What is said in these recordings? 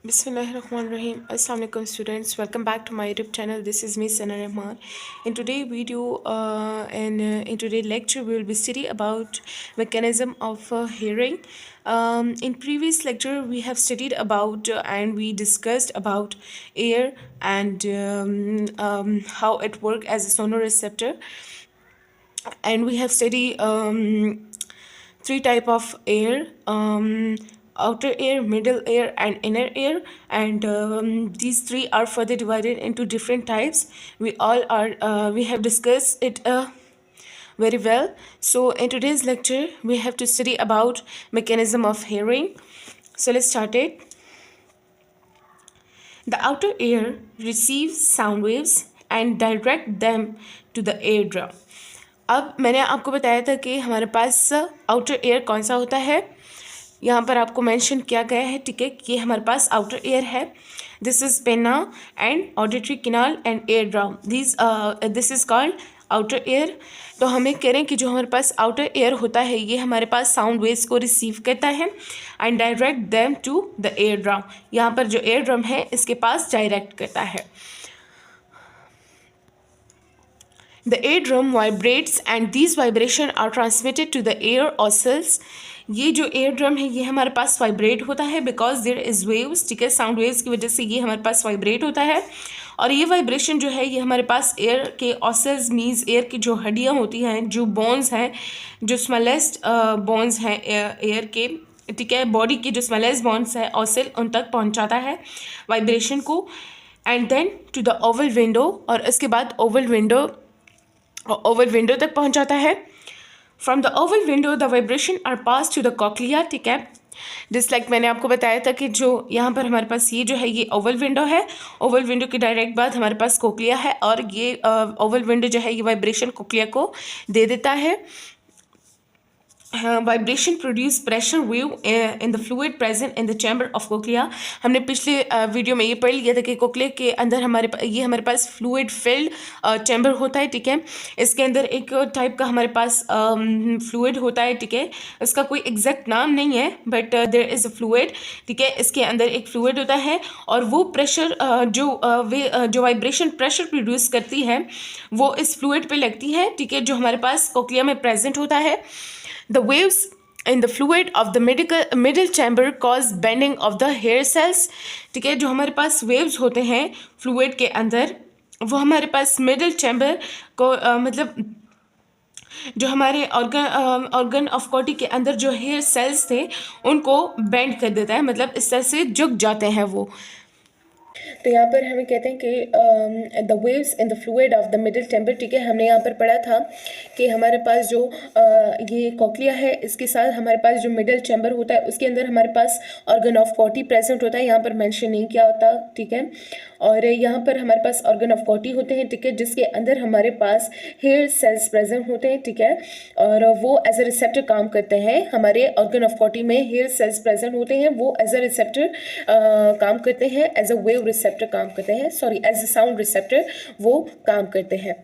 Bismillahirrahmanirrahim. Assalamu alaikum students. Welcome back to my YouTube channel. This is me Sana Rahman. In today's video in today's lecture we will be studying about mechanism of hearing. In previous lecture we have studied about and we discussed about air and how it works as a sonoreceptor, and we have studied three type of air, outer air, middle air and inner air, and these three are further divided into different types. We have discussed it very well. So in today's lecture we have to study about mechanism of hearing. So let's start it. The outer ear receives sound waves and direct them to the eardrum. अब मैंने आपको बताया था कि हमारे पास outer air कौन सा होता है, यहाँ पर आपको मेंशन किया गया है, ठीक है, कि हमारे पास आउटर एयर है. दिस इज पेना and auditory canal and air drum. This is called outer air. तो हमें कह रहे हैं कि जो हमारे पास आउटर एयर होता है ये हमारे पास साउंड वेव्स को रिसीव करता है and direct them to the ear drum. यहाँ पर जो एयर ड्रम है इसके पास डायरेक्ट करता है. The eardrum vibrates and these vibration are transmitted to the ear ossils. ये जो एयर ड्रम है ये हमारे पास वाइब्रेट होता है बिकॉज देयर इज़ वेव्स, ठीक है, साउंड वेव्स की वजह से ये हमारे पास वाइब्रेट होता है. और ये वाइब्रेशन जो है ये हमारे पास एयर के ऑसल्स मीन्स एयर की जो हड्डियाँ होती हैं, जो बोन्स हैं, जो स्मॉलेस्ट बोन्स हैं एयर के, ठीक है, बॉडी के जो स्मॉलेस्ट बोन्स है ऑसल, उन तक पहुँचाता है वाइब्रेशन को. And then to the oval window, और इसके बाद ओवल विंडो तक पहुंचाता है. From the oval window the vibration are pass to the cochlea, ठीक है. जिस लाइक मैंने आपको बताया था कि जो यहाँ पर हमारे पास ये जो है ये ओवल विंडो है, ओवल विंडो के डायरेक्ट बाद हमारे पास कोक्लिया है, और ये ओवल विंडो जो है ये वाइब्रेशन कोक्लिया को दे देता है. Vibration produce pressure wave in the fluid present in the chamber of cochlea. हमने पिछले वीडियो में ये पढ़ लिया था कि कोक्लिया के अंदर ये हमारे पास फ्लूइड फिल्ड चैम्बर होता है, ठीक है. इसके अंदर एक टाइप का हमारे पास फ्लूइड होता है, ठीक है. इसका कोई एग्जैक्ट नाम नहीं है but there is a fluid, ठीक है. इसके अंदर एक फ्लूइड होता है और वो प्रेशर जो वाइब्रेशन प्रेशर प्रोड्यूस करती है वो इस फ्लूइड पे लगती है, ठीक है, जो हमारे पास कोक्लिया में प्रेजेंट होता है. The waves in the fluid of the middle chamber cause bending of the hair cells, ठीक है. जो हमारे पास waves होते हैं फ्लूइड के अंदर वो हमारे पास मिडिल चैम्बर को मतलब जो हमारे ऑर्गन ऑफ बॉडी के अंदर जो हेयर सेल्स थे उनको बेंड कर देता है, मतलब इस तरह से झुक जाते हैं वो. तो यहाँ पर हमें कहते हैं कि the waves in the fluid of the middle chamber, ठीक है. हमने यहाँ पर पढ़ा था कि हमारे पास जो ये कॉक्लिया है इसके साथ हमारे पास जो मिडिल चैम्बर होता है उसके अंदर हमारे पास ऑर्गन ऑफ कॉटी प्रेजेंट होता है. यहाँ पर मेंशन नहीं किया होता, ठीक है. और यहाँ पर हमारे पास ऑर्गन ऑफ कॉटी होते हैं, ठीक है, जिसके अंदर हमारे पास हेयर सेल्स प्रेजेंट होते हैं, ठीक है. और वो एज अ रिसेप्टर काम करते हैं. हमारे ऑर्गन ऑफ कॉटी में हेयर सेल्स प्रेजेंट होते हैं, वो एज अ रिसेप्टर काम करते हैं, एज अ वेव रिसेप्टर काम करते हैं, sorry as a sound receptor वो काम करते हैं.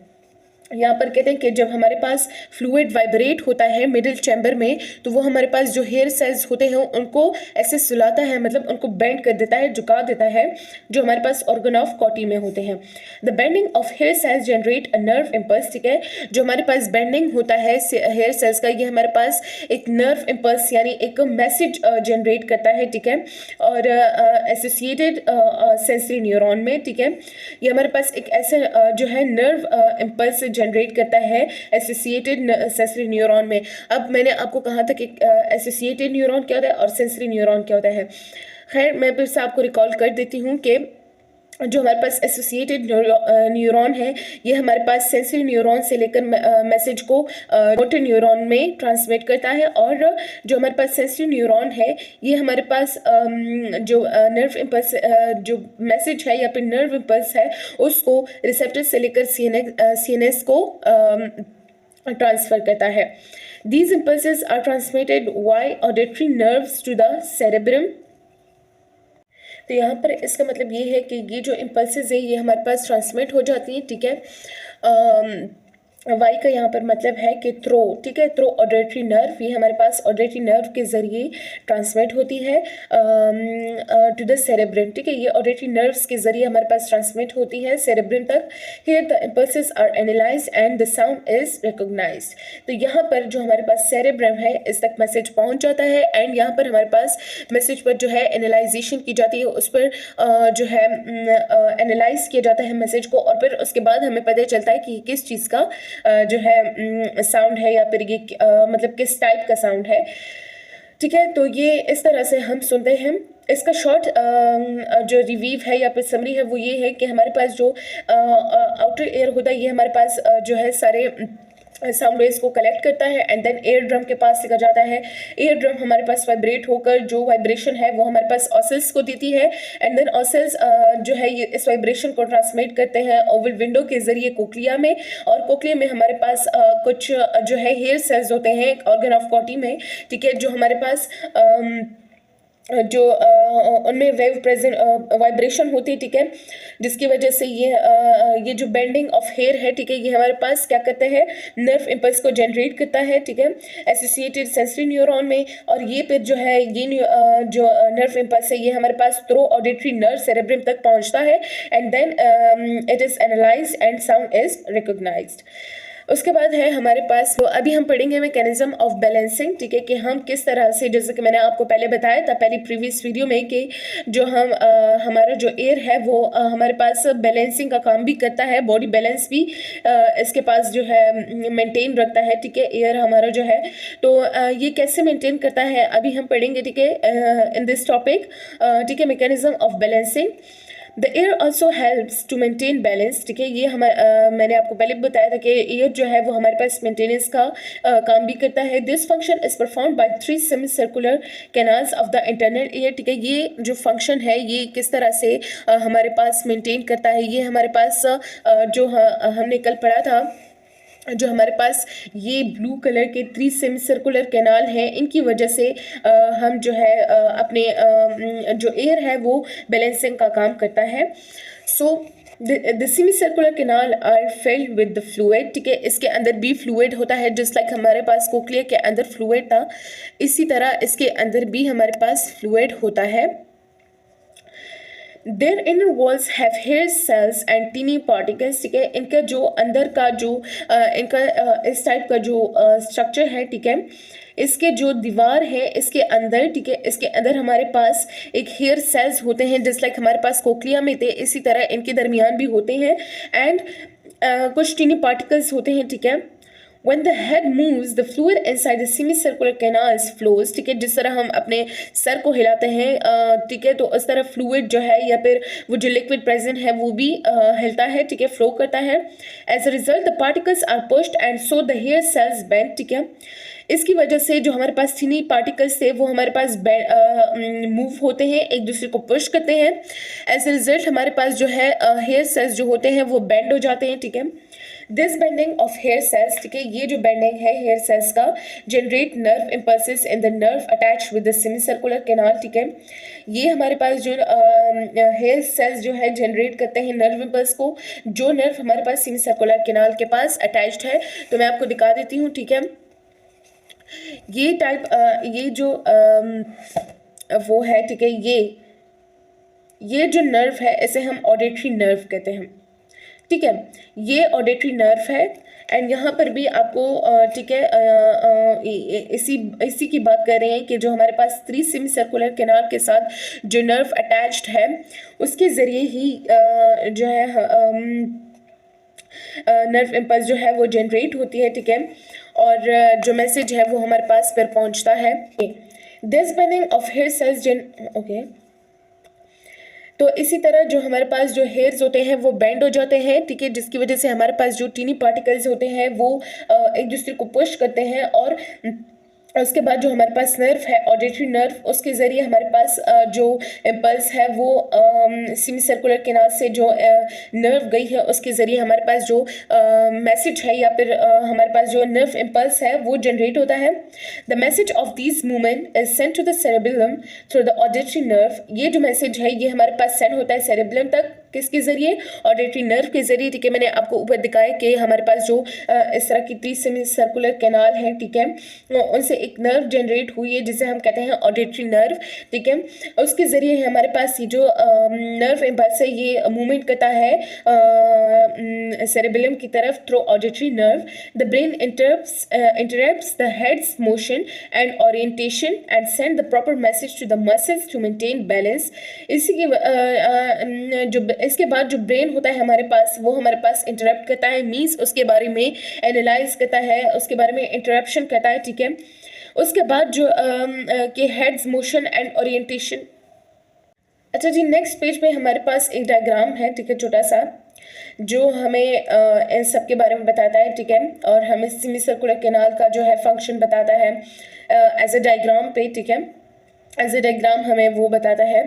यहाँ पर कहते हैं कि जब हमारे पास फ्लूइड वाइब्रेट होता है मिडिल चैम्बर में तो वो हमारे पास जो हेयर सेल्स होते हैं उनको ऐसे सुलाता है, मतलब उनको बेंड कर देता है, झुका देता है, जो हमारे पास ऑर्गन ऑफ कॉटी में होते हैं. The bending of hair cells generate a nerve impulse, ठीक है. जो हमारे पास बेंडिंग होता है हेयर सेल्स का ये हमारे पास एक नर्व इम्पल्स यानी एक मैसेज जनरेट करता है, ठीक है. और एसोसिएटेड सेंसरी न्यूरॉन में, ठीक है, ये हमारे पास एक ऐसा जो है नर्व इम्पल्स जनरेट करता है एसोसिएटेड सेंसरी न्यूरॉन में. अब मैंने आपको कहा था कि एसोसिएटेड न्यूरॉन क्या होता है और सेंसरी न्यूरॉन क्या होता है. खैर मैं फिर से आपको रिकॉल कर देती हूँ कि जो हमारे पास एसोसिएटेड न्यूरॉन है ये हमारे पास सेंसरी न्यूरॉन से लेकर मैसेज को मोटर न्यूरॉन में ट्रांसमिट करता है. और जो हमारे पास सेंसरी न्यूरॉन है ये हमारे पास जो नर्व इम्पल्स जो मैसेज है या फिर नर्व इम्पल्स है उसको रिसेप्टर से लेकर सीएनएस को ट्रांसफ़र करता है. These impulses are transmitted via auditory nerves to the cerebrum. तो यहाँ पर इसका मतलब ये है कि ये जो इम्पल्सेस है ये हमारे पास ट्रांसमिट हो जाती हैं, ठीक है, वाई का यहाँ पर मतलब है कि थ्रो, ठीक है, थ्रो ऑडिटरी नर्व, ये हमारे पास ऑडिटरी नर्व के ज़रिए ट्रांसमिट होती है टू द सेरेब्रम, ठीक है, ये ऑडिटरी नर्व्स के ज़रिए हमारे पास ट्रांसमिट होती है सेरेब्रम तक। Here the impulses are analysed and the sound is recognised. तो यहाँ पर जो हमारे पास सेरेब्रम है इस तक मैसेज पहुँच जाता है एंड यहाँ पर हमारे पास मैसेज पर जो है एनालाइजेशन की जाती है, उस पर जो है एनालाइज किया जाता है मैसेज को, और फिर उसके बाद हमें पता चलता है कि किस चीज़ का जो है साउंड है या फिर ये मतलब किस टाइप का साउंड है, ठीक है। तो ये इस तरह से हम सुनते हैं। इसका शॉर्ट जो रिव्यू है या फिर समरी है वो ये है कि हमारे पास जो आउटर एयर होता है ये हमारे पास जो है सारे साउंड वेव्स को कलेक्ट करता है एंड देन एयर ड्रम के पास लेकर जाता है। एयर ड्रम हमारे पास वाइब्रेट होकर जो वाइब्रेशन है वो हमारे पास ऑसल्स को देती है एंड देन ऑसल्स जो है ये इस वाइब्रेशन को ट्रांसमिट करते हैं ओवल विंडो के जरिए कोक्लिया में, और कोक्लिया में हमारे पास कुछ जो है हेयर सेल्स होते हैं ऑर्गन ऑफ कॉटी में, ठीक है, जो हमारे पास जो उनमें वेव प्रेजेंट वाइब्रेशन होती है, ठीक है, जिसकी वजह से ये जो बेंडिंग ऑफ हेयर है, ठीक है, ये हमारे पास क्या करते हैं, नर्व इम्पल्स को जनरेट करता है, ठीक है, एसोसिएटेड सेंसरी न्यूरॉन में। और ये फिर जो है ये जो नर्व इम्पल्स है ये हमारे पास थ्रू ऑडिटरी नर्व सेरेब्रम तक पहुंचता है and then it is analysed and sound is recognised. उसके बाद है हमारे पास, तो अभी हम पढ़ेंगे मैकेनिज्म ऑफ बैलेंसिंग, ठीक है, कि हम किस तरह से, जैसे कि मैंने आपको पहले बताया था पहले प्रीवियस वीडियो में, कि जो हम हमारा जो एयर है वो हमारे पास बैलेंसिंग का काम भी करता है, बॉडी बैलेंस भी इसके पास जो है मेंटेन रखता है, ठीक है, एयर हमारा जो है। तो ये कैसे मेंटेन करता है अभी हम पढ़ेंगे, ठीक है, इन दिस टॉपिक, ठीक है, mechanism of balancing. The ear also helps to maintain balance, ठीक है, ये मैंने आपको पहले बताया था कि एयर जो है वो हमारे पास मेंटेनेंस का काम भी करता है। This function is performed by 3 semi circular canals of the internal air, ठीक है, ये जो फंक्शन है ये किस तरह से हमारे पास मेंटेन करता है, ये हमारे पास जो हमने कल पढ़ा था, जो हमारे पास ये ब्लू कलर के 3 सेमी सर्कुलर कैनाल हैं, इनकी वजह से हम जो है अपने जो एयर है वो बैलेंसिंग का काम करता है। So the semi circular canal are filled with the fluid, ठीक है, इसके अंदर भी फ्लूइड होता है, जस्ट लाइक हमारे पास कोक्लिया के अंदर फ्लूइड था, इसी तरह इसके अंदर भी हमारे पास फ्लूइड होता है। Their inner walls have hair cells and tiny particles, ठीक है, इनका जो अंदर का जो इनका इस टाइप का जो स्ट्रक्चर है, ठीक है, इसके जो दीवार है इसके अंदर, ठीक है, इसके अंदर हमारे पास एक हेयर सेल्स होते हैं, जस्ट लाइक हमारे पास कोक्लिया में थे, इसी तरह इनके दरमियान भी होते हैं एंड कुछ टीनी पार्टिकल्स होते हैं, ठीक है। When the head moves, the fluid inside the semicircular canals flows, ठीक है, जिस तरह हम अपने सर को हिलाते हैं, ठीक है, तो उस तरह फ्लूइड जो है या फिर वो जो लिक्विड प्रेजेंट है वो भी हिलता है, ठीक है, फ्लो करता है। As a result the particles are pushed and so the hair cells bend, ठीक है, इसकी वजह से जो हमारे पास थीनी पार्टिकल्स थे वो हमारे पास मूव होते हैं, एक दूसरे को पुश करते हैं। एज अ रिजल्ट हमारे पास जो है हेयर सेल्स जो होते हैं वो बेंड हो जाते हैं, ठीक है। This bending of hair cells, ठीक है, ये जो बेंडिंग है हेयर सेल्स का generate nerve impulses in the nerve attach with the semi circular canal, ठीक है, ये हमारे पास जो हेयर सेल्स जो है जनरेट करते हैं नर्व इम्पल्स को, जो नर्व हमारे पास सेमी सर्कुलर कैनाल के पास अटैच्ड है। तो मैं आपको दिखा देती हूँ, ठीक है, ये टाइप ये जो वो है, ठीक है, ये जो नर्व है इसे हम ऑडिटरी नर्व कहते हैं, ठीक है, ये ऑडिटरी नर्व है एंड यहाँ पर भी आपको ठीक है इसी की बात कर रहे हैं कि जो हमारे पास 3 सेमी सर्कुलर कैनाल के साथ जो नर्व अटैच्ड है उसके ज़रिए ही जो है नर्व इम्पल्स जो है वो जनरेट होती है, ठीक है, और जो मैसेज है वो हमारे पास फिर पहुंचता है। This bending of hair cells okay, तो इसी तरह जो हमारे पास जो हेयर्स होते हैं वो बेंड हो जाते हैं, ठीक है, जिसकी वजह से हमारे पास जो टीनी पार्टिकल्स होते हैं वो एक दूसरे को पुश करते हैं और उसके बाद जो हमारे पास नर्व है ऑडिटरी नर्व, उसके ज़रिए हमारे पास जो इम्पल्स है वो सेमी सर्कुलर कैनाल से जो नर्व गई है उसके ज़रिए हमारे पास जो मैसेज है या फिर हमारे पास जो नर्व इम्पल्स है वो जनरेट होता है। The message of this movement is send to the cerebellum through the auditory nerve. ये जो मैसेज है ये हमारे पास सेंड होता है सेरेबेलम तक, किसके ज़रिए, ऑडिटरी नर्व के ज़रिए, ठीक है। मैंने आपको ऊपर दिखाया कि हमारे पास जो इस तरह की 3 सेमी सर्कुलर कैनाल है, ठीक है, उनसे एक नर्व जनरेट हुई है जिसे हम कहते हैं ऑडिटरी नर्व, ठीक है। उसके ज़रिए हमारे पास ये जो नर्व इम्पल्स है ये मूवमेंट करता है सेरेबेलम की तरफ through auditory nerve. The brain interrupts the head's motion and orientation and send the proper message to the muscles to maintain balance। इसी की जो इसके बाद जो ब्रेन होता है हमारे पास वो हमारे पास इंटरप्ट करता है, मीन्स उसके बारे में एनालाइज करता है, उसके बारे में इंटरप्शन करता है, ठीक है। उसके बाद जो कि हेड्स मोशन एंड ओरिएंटेशन। अच्छा जी, नेक्स्ट पेज पे हमारे पास एक डायग्राम है, ठीक है, छोटा सा, जो हमें इन सब के बारे में बताता है, ठीक है, और हमें सेमी सर्कुलर कैनाल का जो है फंक्शन बताता है एज अ डायग्राम पे, ठीक है। एज अ डायग्राम हमें वो बताता है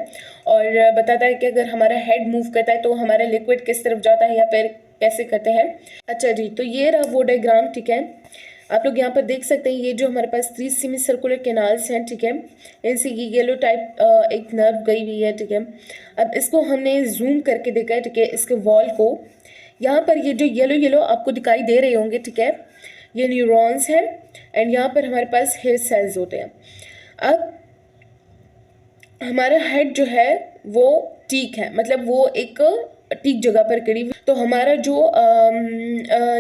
और बताता है कि अगर हमारा हेड मूव करता है तो हमारा लिक्विड किस तरफ जाता है या फिर कैसे करते हैं। अच्छा जी, तो ये रहा वो डायग्राम, ठीक है। आप लोग यहाँ पर देख सकते हैं ये जो हमारे पास 3 सेमी सर्कुलर कैनाल्स हैं, ठीक है, इनसे ये येलो टाइप एक नर्व गई हुई है, ठीक है। अब इसको हमने जूम करके देखा है, ठीक है, इसके वॉल को। यहाँ पर ये जो येलो येलो आपको दिखाई दे रहे होंगे, ठीक है, ये न्यूरॉन्स हैं एंड यहाँ पर हमारे पास हेयर सेल्स होते हैं। अब हमारा हेड जो है वो ठीक है, मतलब वो एक ठीक जगह पर कड़ी। तो हमारा जो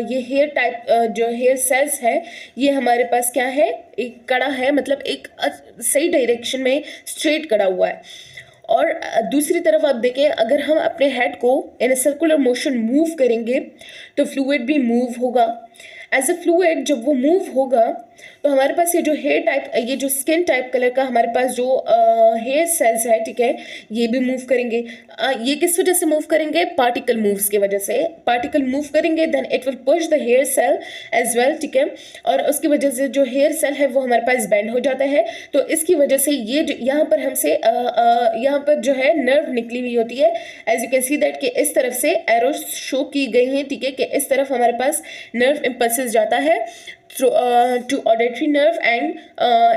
ये हेयर टाइप जो हेयर सेल्स है ये हमारे पास क्या है, एक कड़ा है, मतलब एक सही डायरेक्शन में स्ट्रेट कड़ा हुआ है। और दूसरी तरफ आप देखें, अगर हम अपने हेड को इन अ सर्कुलर मोशन मूव करेंगे तो फ्लूइड भी मूव होगा। एज अ फ्लूइड जब वो मूव होगा तो हमारे पास ये जो हेयर टाइप, ये जो स्किन टाइप कलर का हमारे पास जो हेयर सेल्स है, ठीक है, ये भी मूव करेंगे। ये किस वजह से मूव करेंगे, पार्टिकल मूव्स की वजह से। पार्टिकल मूव करेंगे then it will push the hair cell as well, ठीक है, और उसकी वजह से जो हेयर सेल है वो हमारे पास बेंड हो जाता है। तो इसकी वजह से ये यहाँ पर हमसे यहाँ पर जो है नर्व निकली हुई होती है। As you can see that कि इस तरफ से एरो शो की गई हैं, ठीक है, कि इस तरफ हमारे पास नर्व इम्पल्सेस जाता है to auditory nerve and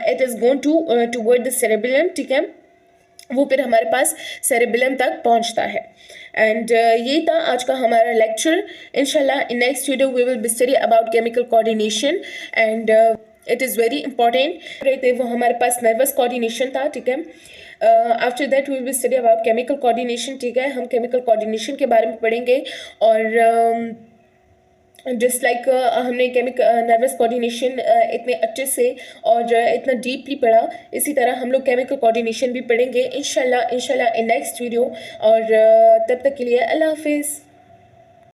it is going to toward the cerebellum, ठीक है, वो फिर हमारे पास सेरेबेलम तक पहुंचता है। एंड ये था आज का हमारा लेक्चर। इंशाल्लाह in next video we will be study about chemical coordination and it is very important. वो हमारे पास नर्वस कोऑर्डिनेशन था, ठीक है। After that we will study about chemical coordination, ठीक है। हम केमिकल कोऑर्डिनेशन के बारे में पढ़ेंगे और जस्ट लाइक हमने नर्वस कोऑर्डिनेशन इतने अच्छे से और इतना डीपली पढ़ा, इसी तरह हम लोग केमिकल कोऑर्डिनेशन भी पढ़ेंगे इंशाल्लाह इन नेक्स्ट वीडियो। और तब तक के लिए अल्लाह हाफिज़।